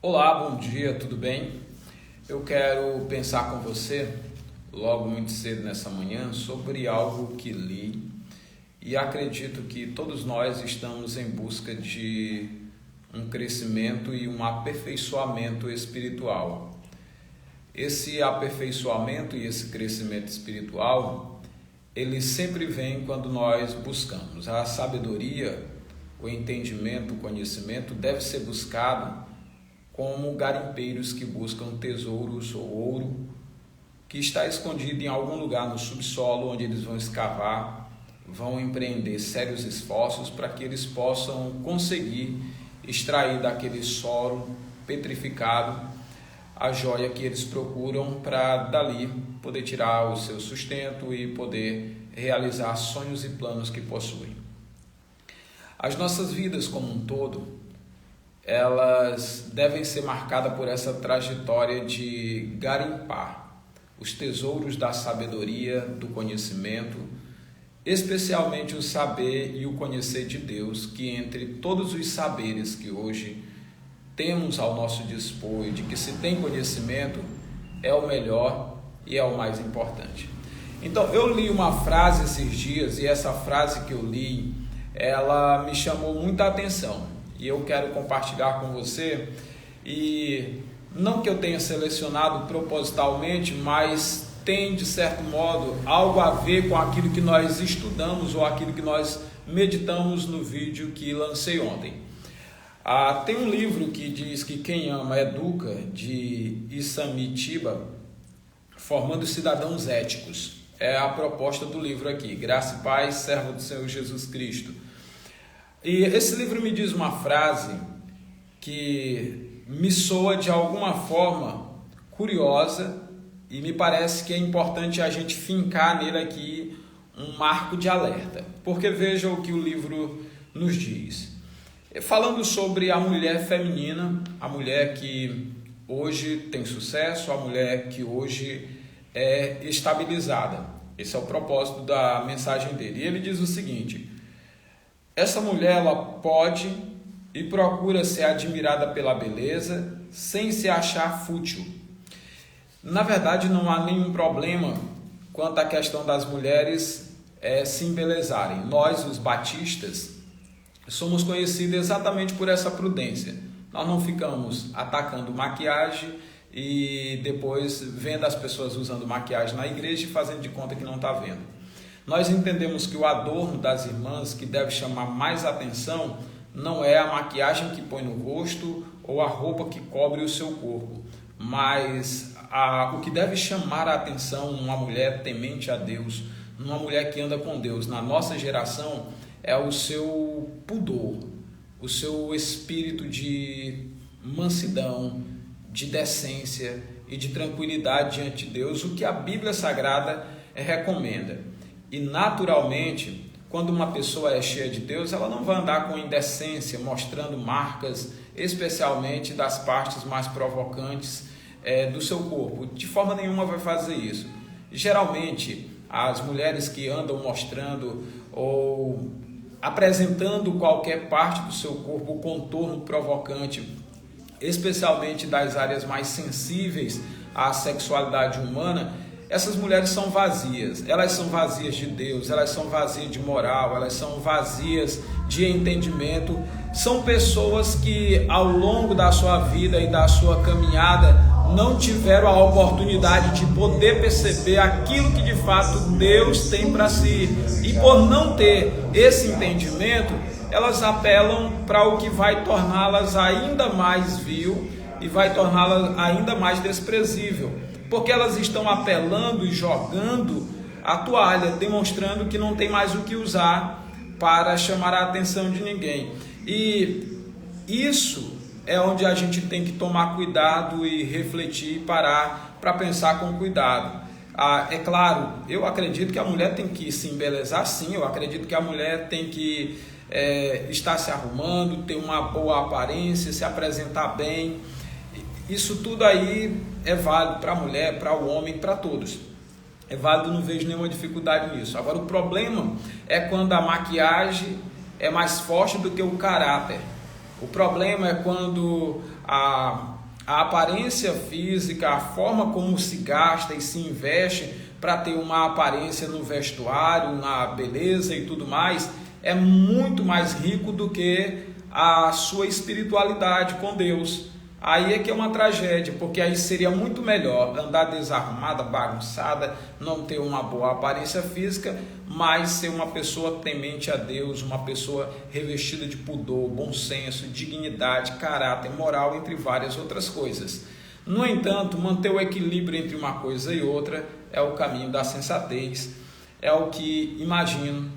Olá, bom dia, tudo bem? Eu quero pensar com você, logo muito cedo nessa manhã, sobre algo que li e acredito que todos nós estamos em busca de um crescimento e um aperfeiçoamento espiritual. Esse aperfeiçoamento e esse crescimento espiritual, ele sempre vem quando nós buscamos. A sabedoria, o entendimento, o conhecimento deve ser buscado como garimpeiros que buscam tesouros ou ouro que está escondido em algum lugar no subsolo, onde eles vão escavar, vão empreender sérios esforços para que eles possam conseguir extrair daquele solo petrificado a joia que eles procuram para dali poder tirar o seu sustento e poder realizar sonhos e planos que possuem. As nossas vidas como um todo, elas devem ser marcadas por essa trajetória de garimpar os tesouros da sabedoria, do conhecimento, especialmente o saber e o conhecer de Deus, que entre todos os saberes que hoje temos ao nosso dispor e de que se tem conhecimento, é o melhor e é o mais importante. Então, eu li uma frase esses dias e essa frase que eu li, ela me chamou muita atenção. E eu quero compartilhar com você, e não que eu tenha selecionado propositalmente, mas tem de certo modo algo a ver com aquilo que nós estudamos ou aquilo que nós meditamos no vídeo que lancei ontem. Tem um livro que diz que quem ama educa, de Isami Tiba, Formando Cidadãos Éticos. É a proposta do livro aqui, Graça e Paz, servo do Senhor Jesus Cristo. E esse livro me diz uma frase que me soa de alguma forma curiosa e me parece que é importante a gente fincar nele aqui um marco de alerta. Porque veja o que o livro nos diz. Falando sobre a mulher feminina, a mulher que hoje tem sucesso, a mulher que hoje é estabilizada. Esse é o propósito da mensagem dele. E ele diz o seguinte: essa mulher, ela pode e procura ser admirada pela beleza sem se achar fútil. Na verdade, não há nenhum problema quanto à questão das mulheres se embelezarem. Nós, os batistas, somos conhecidos exatamente por essa prudência. Nós não ficamos atacando maquiagem e depois vendo as pessoas usando maquiagem na igreja e fazendo de conta que não está vendo. Nós entendemos que o adorno das irmãs que deve chamar mais atenção não é a maquiagem que põe no rosto ou a roupa que cobre o seu corpo, mas o que deve chamar a atenção numa mulher temente a Deus, numa mulher que anda com Deus, na nossa geração, é o seu pudor, o seu espírito de mansidão, de decência e de tranquilidade diante de Deus, o que a Bíblia Sagrada recomenda. E naturalmente, quando uma pessoa é cheia de Deus, ela não vai andar com indecência, mostrando marcas, especialmente das partes mais provocantes do seu corpo. De forma nenhuma vai fazer isso. Geralmente, as mulheres que andam mostrando ou apresentando qualquer parte do seu corpo, o contorno provocante, especialmente das áreas mais sensíveis à sexualidade humana, essas mulheres são vazias, elas são vazias de Deus, elas são vazias de moral, elas são vazias de entendimento, são pessoas que ao longo da sua vida e da sua caminhada não tiveram a oportunidade de poder perceber aquilo que de fato Deus tem para si, e por não ter esse entendimento, elas apelam para o que vai torná-las ainda mais vil e vai torná-las ainda mais desprezível. Porque elas estão apelando e jogando a toalha, demonstrando que não tem mais o que usar para chamar a atenção de ninguém. E isso é onde a gente tem que tomar cuidado e refletir e parar para pensar com cuidado. É claro, eu acredito que a mulher tem que se embelezar, sim. Eu acredito que a mulher tem que estar se arrumando, ter uma boa aparência, se apresentar bem. Isso tudo aí é válido para a mulher, para o homem, para todos. É válido, não vejo nenhuma dificuldade nisso. Agora, o problema é quando a maquiagem é mais forte do que o caráter. O problema é quando a aparência física, a forma como se gasta e se investe para ter uma aparência no vestuário, na beleza e tudo mais, é muito mais rico do que a sua espiritualidade com Deus. Aí é que é uma tragédia, porque aí seria muito melhor andar desarrumada, bagunçada, não ter uma boa aparência física, mas ser uma pessoa temente a Deus, uma pessoa revestida de pudor, bom senso, dignidade, caráter, moral, entre várias outras coisas. No entanto, manter o equilíbrio entre uma coisa e outra é o caminho da sensatez, é o que imagino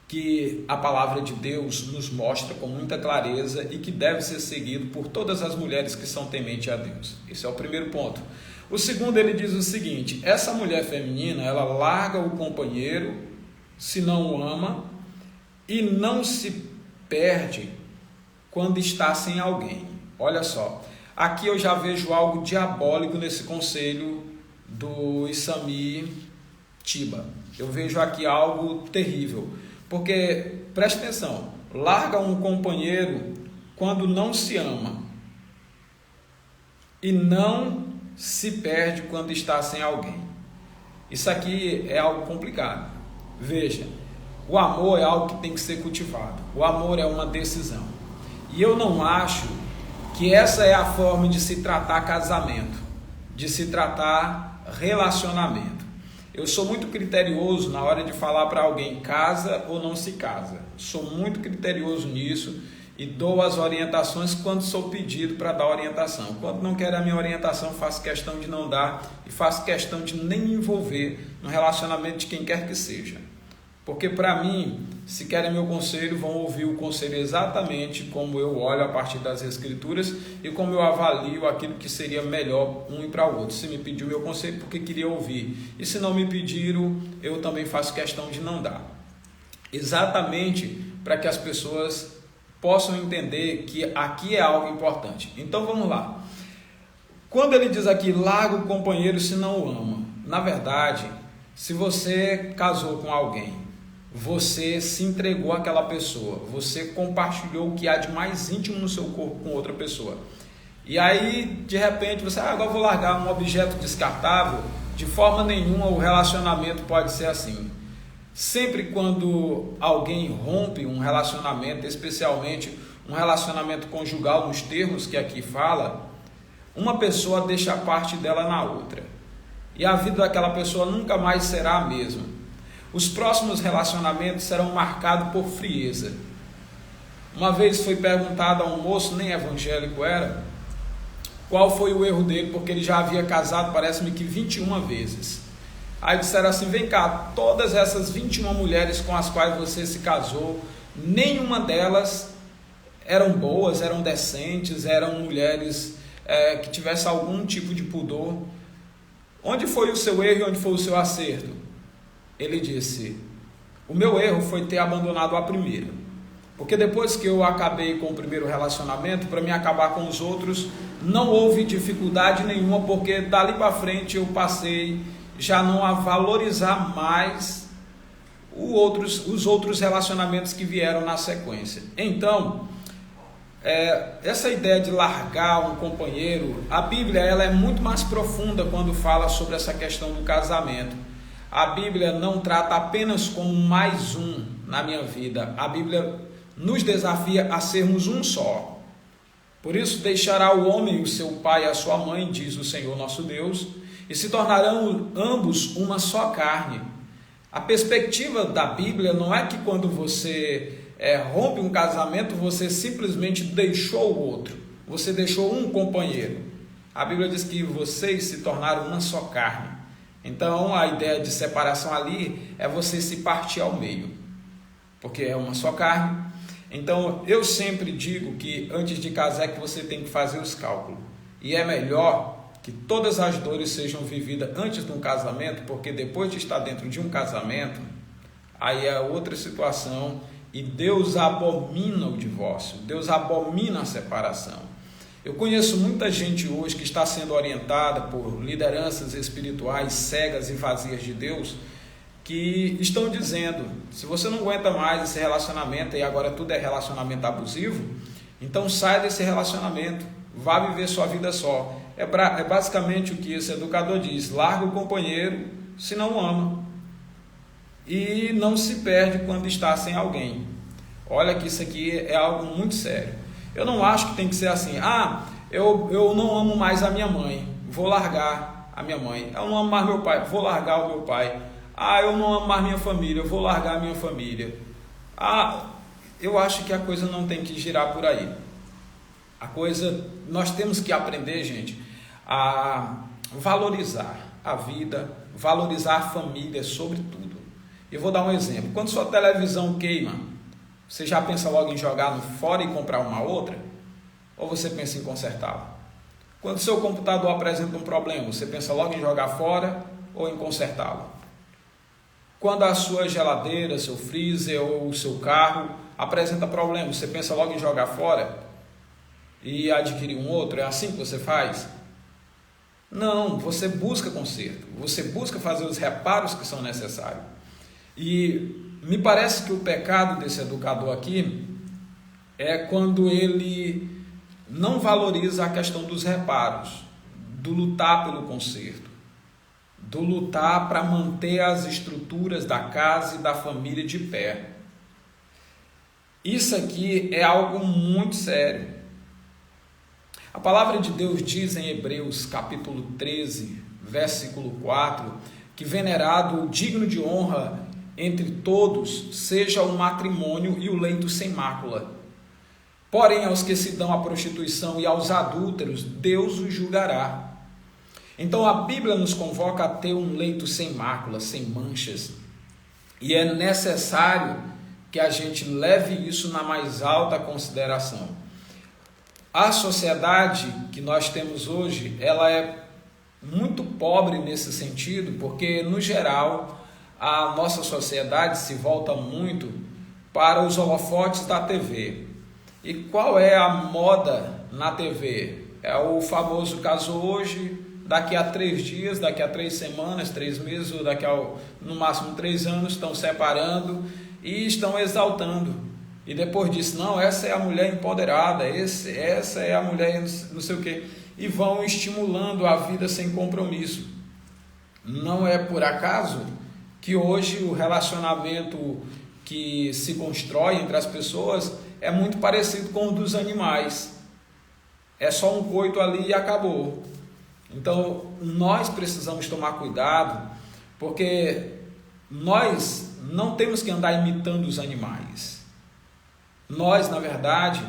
que a palavra de Deus nos mostra com muita clareza e que deve ser seguido por todas as mulheres que são tementes a Deus. Esse é o primeiro ponto. O segundo, ele diz o seguinte: essa mulher feminina, ela larga o companheiro se não o ama e não se perde quando está sem alguém. Olha só, aqui eu já vejo algo diabólico nesse conselho do Issami Tiba. Eu vejo aqui algo terrível. Porque, preste atenção, larga um companheiro quando não se ama e não se perde quando está sem alguém. Isso aqui é algo complicado. Veja, o amor é algo que tem que ser cultivado. O amor é uma decisão. E eu não acho que essa é a forma de se tratar casamento, de se tratar relacionamento. Eu sou muito criterioso na hora de falar para alguém casa ou não se casa. Sou muito criterioso nisso e dou as orientações quando sou pedido para dar orientação. Quando não quero a minha orientação, faço questão de não dar e faço questão de nem me envolver no relacionamento de quem quer que seja. Porque para mim, se querem meu conselho, vão ouvir o conselho exatamente como eu olho a partir das Escrituras e como eu avalio aquilo que seria melhor um e para o outro. Se me pediu meu conselho, porque queria ouvir. E se não me pediram, eu também faço questão de não dar. Exatamente para que as pessoas possam entender que aqui é algo importante. Então vamos lá. Quando ele diz aqui, larga o companheiro se não o ama. Na verdade, se você casou com alguém, você se entregou àquela pessoa, você compartilhou o que há de mais íntimo no seu corpo com outra pessoa. E aí, de repente, você, agora vou largar um objeto descartável. De forma nenhuma o relacionamento pode ser assim. Sempre quando alguém rompe um relacionamento, especialmente um relacionamento conjugal, nos termos que aqui fala, uma pessoa deixa a parte dela na outra. E a vida daquela pessoa nunca mais será a mesma. Os próximos relacionamentos serão marcados por frieza. Uma vez foi perguntado a um moço, nem evangélico era, qual foi o erro dele, porque ele já havia casado, parece-me que 21 vezes. Aí disseram assim, vem cá, todas essas 21 mulheres com as quais você se casou, nenhuma delas eram boas, eram decentes, eram mulheres que tivessem algum tipo de pudor. Onde foi o seu erro e onde foi o seu acerto? Ele disse, o meu erro foi ter abandonado a primeira. Porque depois que eu acabei com o primeiro relacionamento, para mim acabar com os outros, não houve dificuldade nenhuma, porque dali para frente eu passei já não a valorizar mais os outros relacionamentos que vieram na sequência. Então, essa ideia de largar um companheiro, a Bíblia ela é muito mais profunda quando fala sobre essa questão do casamento. A Bíblia não trata apenas como mais um na minha vida. A Bíblia nos desafia a sermos um só. Por isso, deixará o homem o seu pai e a sua mãe, diz o Senhor nosso Deus, e se tornarão ambos uma só carne. A perspectiva da Bíblia não é que quando você rompe um casamento, você simplesmente deixou o outro. Você deixou um companheiro. A Bíblia diz que vocês se tornaram uma só carne. Então, a ideia de separação ali é você se partir ao meio, porque é uma só carne. Então, eu sempre digo que antes de casar é que você tem que fazer os cálculos. E é melhor que todas as dores sejam vividas antes de um casamento, porque depois de estar dentro de um casamento, aí é outra situação e Deus abomina o divórcio, Deus abomina a separação. Eu conheço muita gente hoje que está sendo orientada por lideranças espirituais cegas e vazias de Deus, que estão dizendo, se você não aguenta mais esse relacionamento e agora tudo é relacionamento abusivo, Então saia desse relacionamento, vá viver sua vida só. É basicamente o que esse educador diz: larga o companheiro se não o ama, e não se perde quando está sem alguém. Olha que isso aqui é algo muito sério. Eu não acho que tem que ser assim: eu não amo mais a minha mãe, vou largar a minha mãe. Eu não amo mais meu pai, vou largar o meu pai. Eu não amo mais minha família, eu vou largar a minha família. Eu acho que a coisa não tem que girar por aí. Nós temos que aprender, gente, a valorizar a vida, valorizar a família sobre tudo. Eu vou dar um exemplo. Quando sua televisão queima, você já pensa logo em jogar no fora e comprar uma outra? Ou você pensa em consertá-la? Quando seu computador apresenta um problema, você pensa logo em jogar fora ou em consertá-lo? Quando a sua geladeira, seu freezer ou o seu carro apresenta problema, você pensa logo em jogar fora e adquirir um outro? É assim que você faz? Não, você busca conserto, você busca fazer os reparos que são necessários. E me parece que o pecado desse educador aqui é quando ele não valoriza a questão dos reparos, do lutar pelo conserto, do lutar para manter as estruturas da casa e da família de pé. Isso aqui é algo muito sério. A palavra de Deus diz em Hebreus capítulo 13, versículo 4, que venerado, digno de honra entre todos, seja o matrimônio e o leito sem mácula. Porém, aos que se dão à prostituição e aos adúlteros, Deus os julgará. Então a Bíblia nos convoca a ter um leito sem mácula, sem manchas. E é necessário que a gente leve isso na mais alta consideração. A sociedade que nós temos hoje, ela é muito pobre nesse sentido, porque no geral a nossa sociedade se volta muito para os holofotes da TV. E qual é a moda na TV? É o famoso casou hoje, daqui a 3 dias, daqui a 3 semanas, 3 meses, ou no máximo 3 anos, estão separando e estão exaltando. E depois disso, não, essa é a mulher empoderada, essa é a mulher não sei o quê. E vão estimulando a vida sem compromisso. Não é por acaso que hoje o relacionamento que se constrói entre as pessoas é muito parecido com o dos animais. É só um coito ali e acabou. Então, nós precisamos tomar cuidado, porque nós não temos que andar imitando os animais. Nós, na verdade,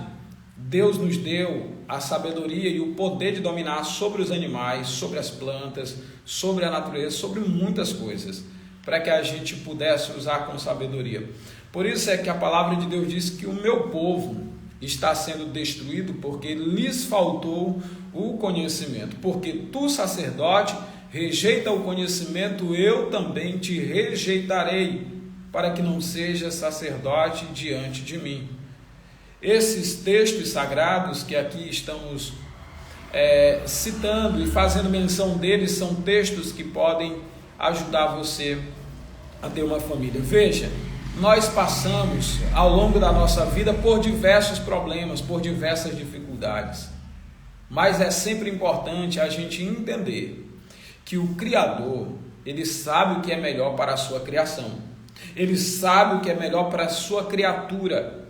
Deus nos deu a sabedoria e o poder de dominar sobre os animais, sobre as plantas, sobre a natureza, sobre muitas coisas, para que a gente pudesse usar com sabedoria. Por isso é que a palavra de Deus diz que o meu povo está sendo destruído porque lhes faltou o conhecimento. Porque tu, sacerdote, rejeita o conhecimento, eu também te rejeitarei, para que não seja sacerdote diante de mim. Esses textos sagrados que aqui estamos citando e fazendo menção deles são textos que podem ajudar você a ter uma família. Veja, nós passamos ao longo da nossa vida por diversos problemas, por diversas dificuldades, mas é sempre importante a gente entender que o Criador, ele sabe o que é melhor para a sua criação, ele sabe o que é melhor para a sua criatura.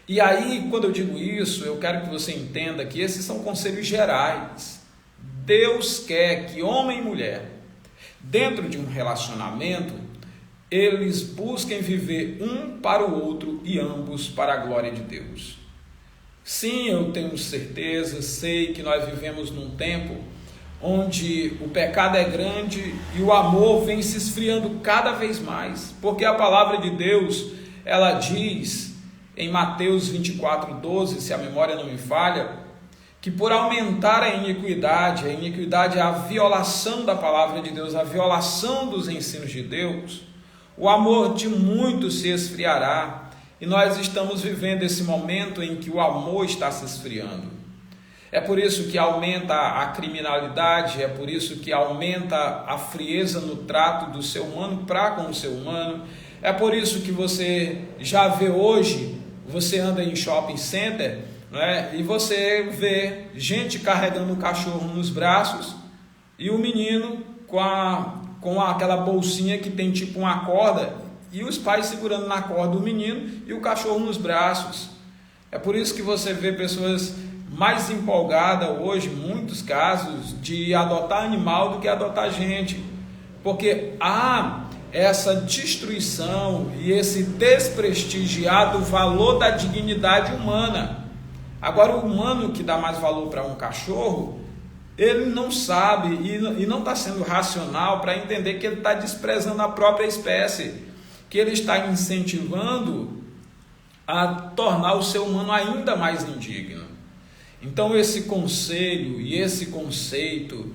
E aí, quando eu digo isso, eu quero que você entenda que esses são conselhos gerais. Deus quer que homem e mulher, dentro de um relacionamento, eles busquem viver um para o outro e ambos para a glória de Deus. Sim, eu tenho certeza, sei que nós vivemos num tempo onde o pecado é grande e o amor vem se esfriando cada vez mais, porque a palavra de Deus, ela diz em Mateus 24:12, se a memória não me falha, que por aumentar a iniquidade é a violação da palavra de Deus, a violação dos ensinos de Deus, o amor de muitos se esfriará, e nós estamos vivendo esse momento em que o amor está se esfriando. É por isso que aumenta a criminalidade, é por isso que aumenta a frieza no trato do ser humano para com o ser humano, é por isso que você já vê hoje, você anda em shopping center, não é? E você vê gente carregando o cachorro nos braços e o menino com aquela bolsinha que tem tipo uma corda e os pais segurando na corda o menino e o cachorro nos braços. É por isso que você vê pessoas mais empolgadas hoje, em muitos casos, de adotar animal do que adotar gente, porque há essa destruição e esse desprestigiar do valor da dignidade humana. Agora, o humano que dá mais valor para um cachorro, ele não sabe e não está sendo racional para entender que ele está desprezando a própria espécie, que ele está incentivando a tornar o ser humano ainda mais indigno. Então, esse conselho e esse conceito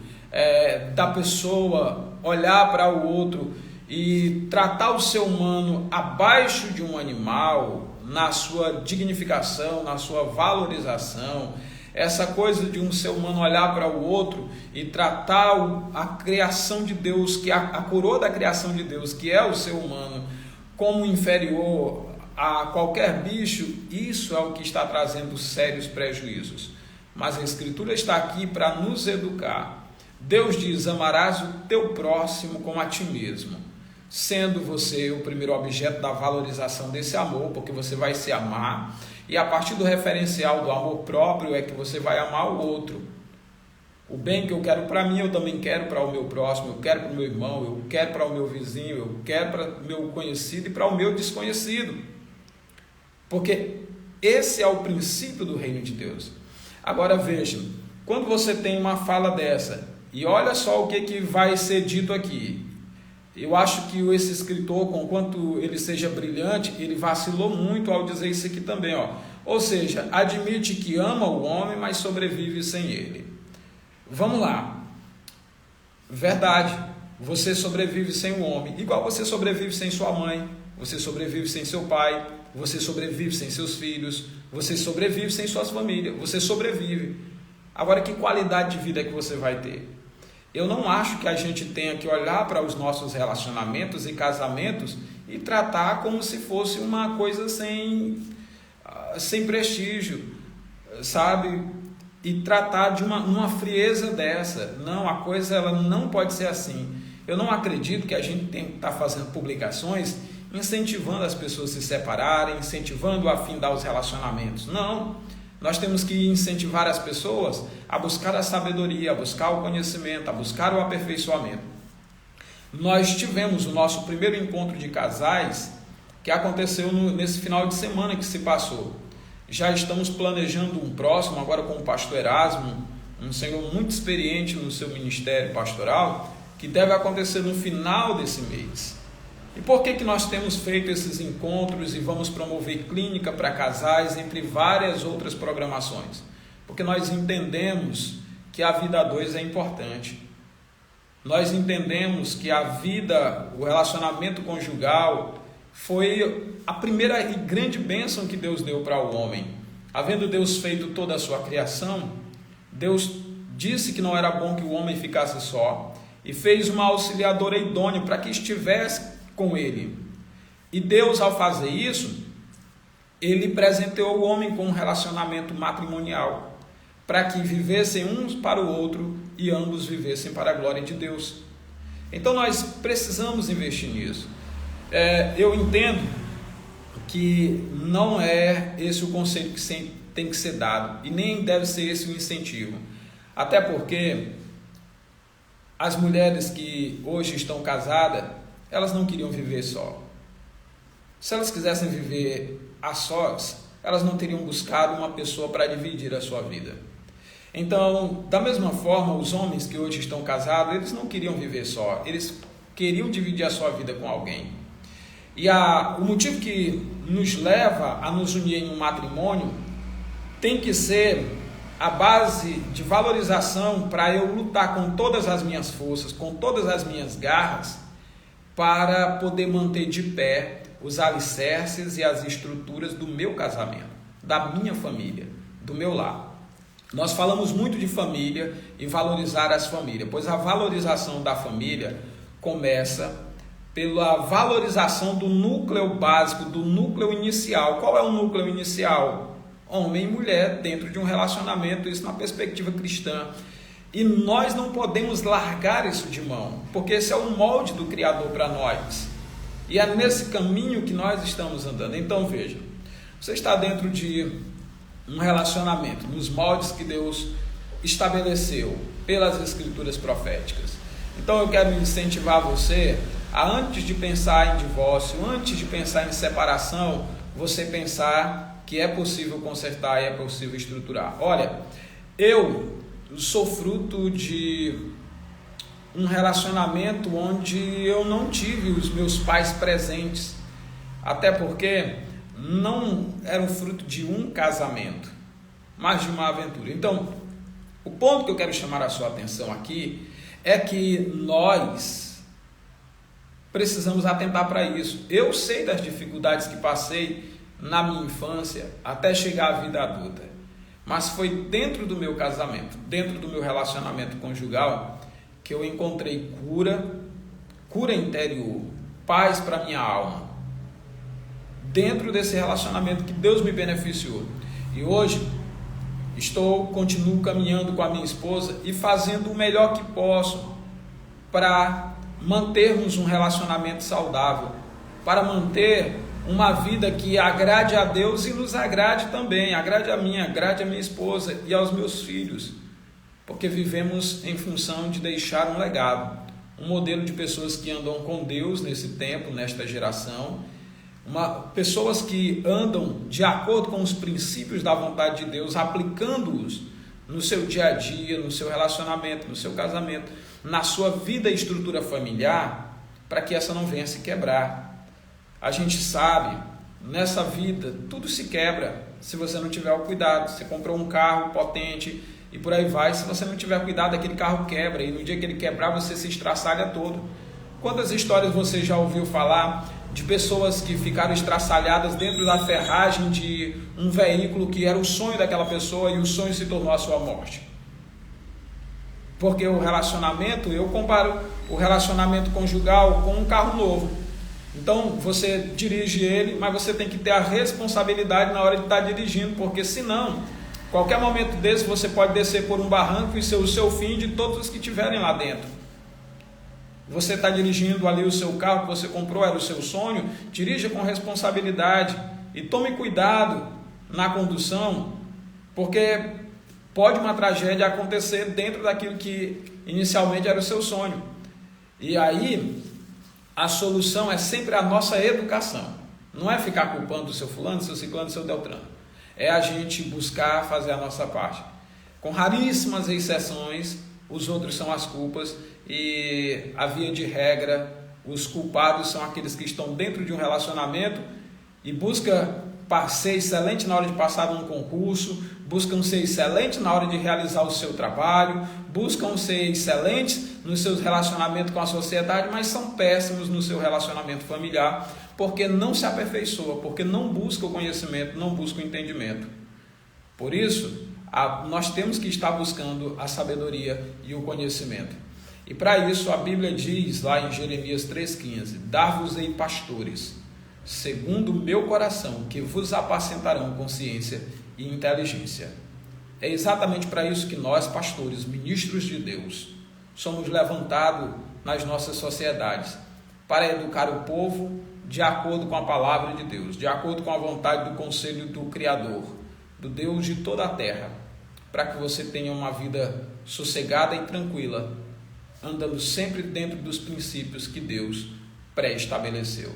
da pessoa olhar para o outro e tratar o ser humano abaixo de um animal, na sua dignificação, na sua valorização, essa coisa de um ser humano olhar para o outro e tratar a criação de Deus, que a coroa da criação de Deus, que é o ser humano, como inferior a qualquer bicho, isso é o que está trazendo sérios prejuízos. Mas a Escritura está aqui para nos educar. Deus diz: amarás o teu próximo como a ti mesmo, sendo você o primeiro objeto da valorização desse amor, porque você vai se amar, e a partir do referencial do amor próprio é que você vai amar o outro. O bem que eu quero para mim, eu também quero para o meu próximo, eu quero para o meu irmão, eu quero para o meu vizinho, eu quero para o meu conhecido e para o meu desconhecido. Porque esse é o princípio do reino de Deus. Agora vejam, quando você tem uma fala dessa, e olha só o que vai ser dito aqui. Eu acho que esse escritor, conquanto ele seja brilhante, ele vacilou muito ao dizer isso aqui também. Ou seja, admite que ama o homem, mas sobrevive sem ele. Vamos lá. Verdade, você sobrevive sem o homem, igual você sobrevive sem sua mãe, você sobrevive sem seu pai, você sobrevive sem seus filhos, você sobrevive sem suas famílias, você sobrevive. Agora, que qualidade de vida é que você vai ter? Eu não acho que a gente tenha que olhar para os nossos relacionamentos e casamentos e tratar como se fosse uma coisa sem prestígio, sabe? E tratar de uma frieza dessa. Não, a coisa ela não pode ser assim. Eu não acredito que a gente tem que estar fazendo publicações incentivando as pessoas a se separarem, incentivando a findar os relacionamentos. Não. Nós temos que incentivar as pessoas a buscar a sabedoria, a buscar o conhecimento, a buscar o aperfeiçoamento. Nós tivemos o nosso primeiro encontro de casais que aconteceu nesse final de semana que se passou. Já estamos planejando um próximo, agora com o pastor Erasmo, um senhor muito experiente no seu ministério pastoral, que deve acontecer no final desse mês. E por que nós temos feito esses encontros e vamos promover clínica para casais, entre várias outras programações? Porque nós entendemos que a vida a dois é importante. Nós entendemos que a vida, o relacionamento conjugal, foi a primeira e grande bênção que Deus deu para o homem. Havendo Deus feito toda a sua criação, Deus disse que não era bom que o homem ficasse só e fez uma auxiliadora idônea para que estivesse com ele. E Deus, ao fazer isso, ele presenteou o homem com um relacionamento matrimonial, para que vivessem uns para o outro e ambos vivessem para a glória de Deus. Então nós precisamos investir nisso. Eu entendo que não é esse o conceito que tem que ser dado, e nem deve ser esse o incentivo. Até porque as mulheres que hoje estão casadas, elas não queriam viver só. Se elas quisessem viver a sós, elas não teriam buscado uma pessoa para dividir a sua vida. Então, da mesma forma, os homens que hoje estão casados, eles não queriam viver só, eles queriam dividir a sua vida com alguém. E o motivo que nos leva a nos unir em um matrimônio tem que ser a base de valorização para eu lutar com todas as minhas forças, com todas as minhas garras, para poder manter de pé os alicerces e as estruturas do meu casamento, da minha família, do meu lar. Nós falamos muito de família e valorizar as famílias, pois a valorização da família começa pela valorização do núcleo básico, do núcleo inicial. Qual é o núcleo inicial? homem e mulher dentro de um relacionamento, isso na perspectiva cristã. E nós não podemos largar isso de mão, porque esse é o molde do Criador para nós. E é nesse caminho que nós estamos andando. Então veja, você está dentro de um relacionamento, nos moldes que Deus estabeleceu pelas escrituras proféticas. Então eu quero incentivar você a, antes de pensar em divórcio, antes de pensar em separação, você pensar que é possível consertar e é possível estruturar. Olha, eu sou fruto de um relacionamento onde eu não tive os meus pais presentes, até porque não era um fruto de um casamento, mas de uma aventura. Então, o ponto que eu quero chamar a sua atenção aqui é que nós precisamos atentar para isso. Eu sei das dificuldades que passei na minha infância até chegar à vida adulta, mas foi dentro do meu casamento, dentro do meu relacionamento conjugal, que eu encontrei cura interior, paz para minha alma, dentro desse relacionamento que Deus me beneficiou. E hoje continuo caminhando com a minha esposa e fazendo o melhor que posso para mantermos um relacionamento saudável, para manter uma vida que agrade a Deus e nos agrade também, agrade a minha esposa e aos meus filhos, porque vivemos em função de deixar um legado, um modelo de pessoas que andam com Deus nesse tempo, nesta geração, pessoas que andam de acordo com os princípios da vontade de Deus, aplicando-os no seu dia a dia, no seu relacionamento, no seu casamento, na sua vida e estrutura familiar, para que essa não venha se quebrar. A gente sabe, nessa vida, tudo se quebra se você não tiver o cuidado. Você comprou um carro potente e por aí vai, se você não tiver cuidado, aquele carro quebra, e no dia que ele quebrar, você se estraçalha todo. Quantas histórias você já ouviu falar de pessoas que ficaram estraçalhadas dentro da ferragem de um veículo que era o sonho daquela pessoa e o sonho se tornou a sua morte? Porque o relacionamento, eu comparo o relacionamento conjugal com um carro novo. Então você dirige ele, mas você tem que ter a responsabilidade na hora de estar dirigindo, porque senão, qualquer momento desse você pode descer por um barranco e ser o seu fim de todos os que estiverem lá dentro. Você está dirigindo ali o seu carro que você comprou, era o seu sonho, dirija com responsabilidade e tome cuidado na condução, porque pode uma tragédia acontecer dentro daquilo que inicialmente era o seu sonho. E aí a solução é sempre a nossa educação. Não é ficar culpando o seu fulano, seu ciclano, seu Deltrano. É a gente buscar fazer a nossa parte. Com raríssimas exceções, os outros são as culpas e, a via de regra, os culpados são aqueles que estão dentro de um relacionamento e buscam ser excelente na hora de passar um concurso, buscam ser excelentes na hora de realizar o seu trabalho, buscam ser excelentes nos seus relacionamentos com a sociedade, mas são péssimos no seu relacionamento familiar, porque não se aperfeiçoa, porque não busca o conhecimento, não busca o entendimento. Por isso, nós temos que estar buscando a sabedoria e o conhecimento. E para isso a Bíblia diz lá em Jeremias 3,15: dar-vos-ei pastores, segundo o meu coração, que vos apacentarão com ciência e inteligência. É exatamente para isso que nós, pastores, ministros de Deus, somos levantados nas nossas sociedades, para educar o povo de acordo com a palavra de Deus, de acordo com a vontade do conselho do Criador, do Deus de toda a terra, para que você tenha uma vida sossegada e tranquila, andando sempre dentro dos princípios que Deus pré-estabeleceu.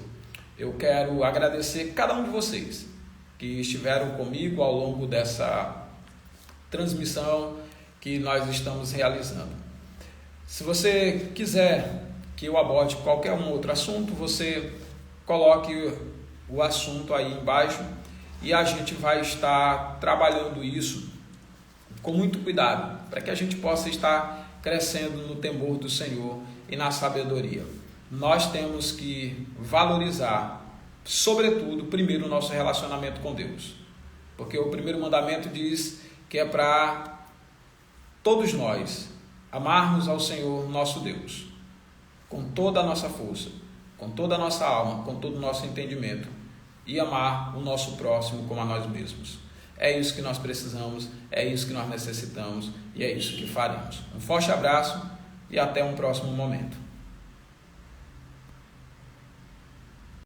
Eu quero agradecer cada um de vocês que estiveram comigo ao longo dessa transmissão que nós estamos realizando. Se você quiser que eu aborde qualquer um outro assunto, você coloque o assunto aí embaixo e a gente vai estar trabalhando isso com muito cuidado, para que a gente possa estar crescendo no temor do Senhor e na sabedoria. Nós temos que valorizar, sobretudo, primeiro o nosso relacionamento com Deus, porque o primeiro mandamento diz que é para todos nós amarmos ao Senhor nosso Deus, com toda a nossa força, com toda a nossa alma, com todo o nosso entendimento, e amar o nosso próximo como a nós mesmos. É isso que nós precisamos, é isso que nós necessitamos e é isso que faremos. Um forte abraço e até um próximo momento.